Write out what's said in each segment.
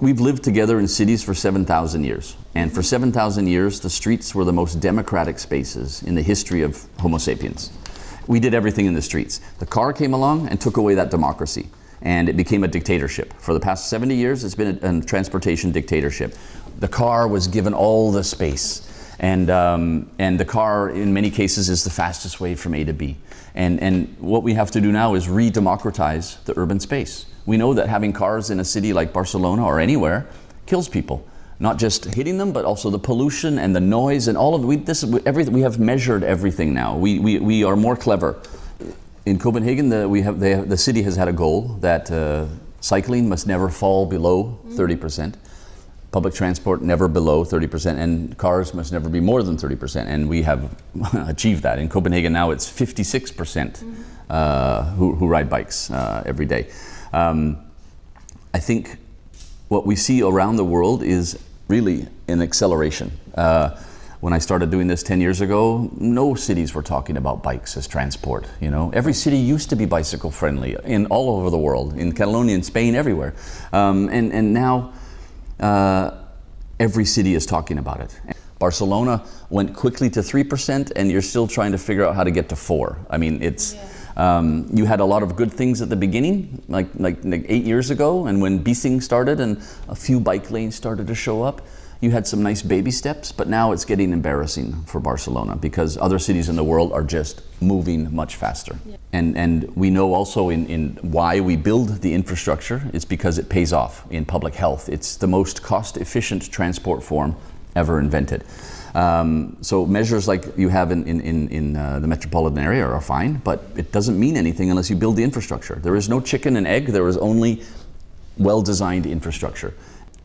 We've lived together in cities for 7,000 years. And for 7,000 years, the streets were the most democratic spaces in the history of Homo sapiens. We did everything in the streets. The car came along and took away that democracy. And it became a dictatorship. For the past 70 years, it's been a transportation dictatorship. The car was given all the space. And the car, in many cases, is the fastest way from A to B. And what we have to do now is re-democratize the urban space. We know that having cars in a city like Barcelona or anywhere kills people. Not just hitting them, but also the pollution and the noise and all of we have measured everything now. We are more clever. In Copenhagen, the city has had a goal that cycling must never fall below 30%. Public transport never below 30%, and cars must never be more than 30%, and we have achieved that. In Copenhagen now it's 56% who ride bikes every day. I think what we see around the world is really an acceleration. When I started doing this 10 years ago, no cities were talking about bikes as transport. You know, every city used to be bicycle friendly in all over the world, in Catalonia, in Spain, everywhere, and now. Every city is talking about it. Barcelona went quickly to 3%, and you're still trying to figure out how to get to 4%. I mean, it's you had a lot of good things at the beginning, like 8 years ago, and when Bicing started and a few bike lanes started to show up, you had some nice baby steps, but now it's getting embarrassing for Barcelona because other cities in the world are just moving much faster. Yeah. And we know also in why we build the infrastructure, it's because it pays off in public health. It's the most cost-efficient transport form ever invented. So measures like you have in the Metropolitan area are fine, but it doesn't mean anything unless you build the infrastructure. There is no chicken and egg, there is only well-designed infrastructure.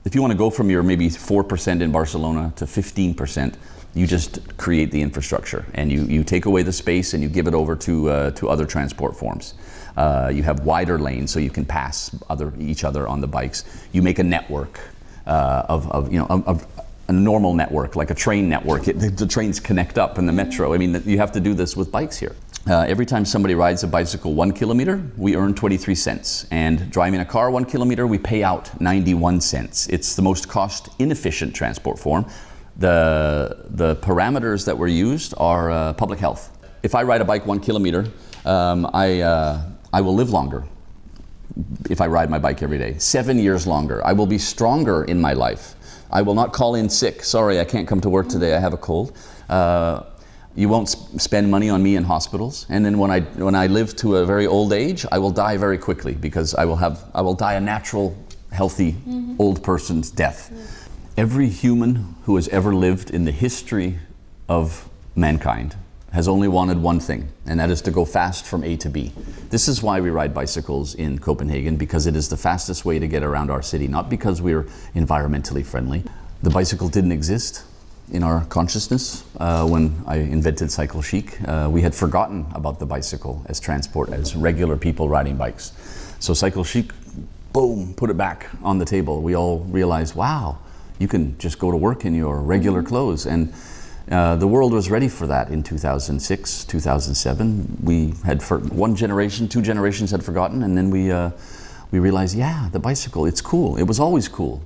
If you want to go from your maybe 4% in Barcelona to 15%, you just create the infrastructure and you take away the space and you give it over to other transport forms. You have wider lanes so you can pass each other on the bikes. You make a network of a normal network, like a train network. The trains connect up in the metro. I mean, you have to do this with bikes here. Every time somebody rides a bicycle 1 kilometer, we earn 23 cents. And driving a car 1 kilometer, we pay out 91 cents. It's the most cost-inefficient transport form. The parameters that were used are public health. If I ride a bike 1 kilometer, I will live longer if I ride my bike every day. 7 years longer. I will be stronger in my life. I will not call in sick. Sorry, I can't come to work today, I have a cold. You won't spend money on me in hospitals, and then when I live to a very old age, I will die very quickly because I will die a natural, healthy, old person's death. Yeah. Every human who has ever lived in the history of mankind has only wanted one thing, and that is to go fast from A to B. This is why we ride bicycles in Copenhagen, because it is the fastest way to get around our city, not because we're environmentally friendly. The bicycle didn't exist in our consciousness when I invented cycle chic. We had forgotten about the bicycle as transport, as regular people riding bikes. So cycle chic, boom, put it back on the table. We all realized, wow, you can just go to work in your regular clothes. And the world was ready for that in 2006, 2007. We had, for one generation, 2 generations had forgotten, and then we realized, yeah, the bicycle, it's cool. It was always cool.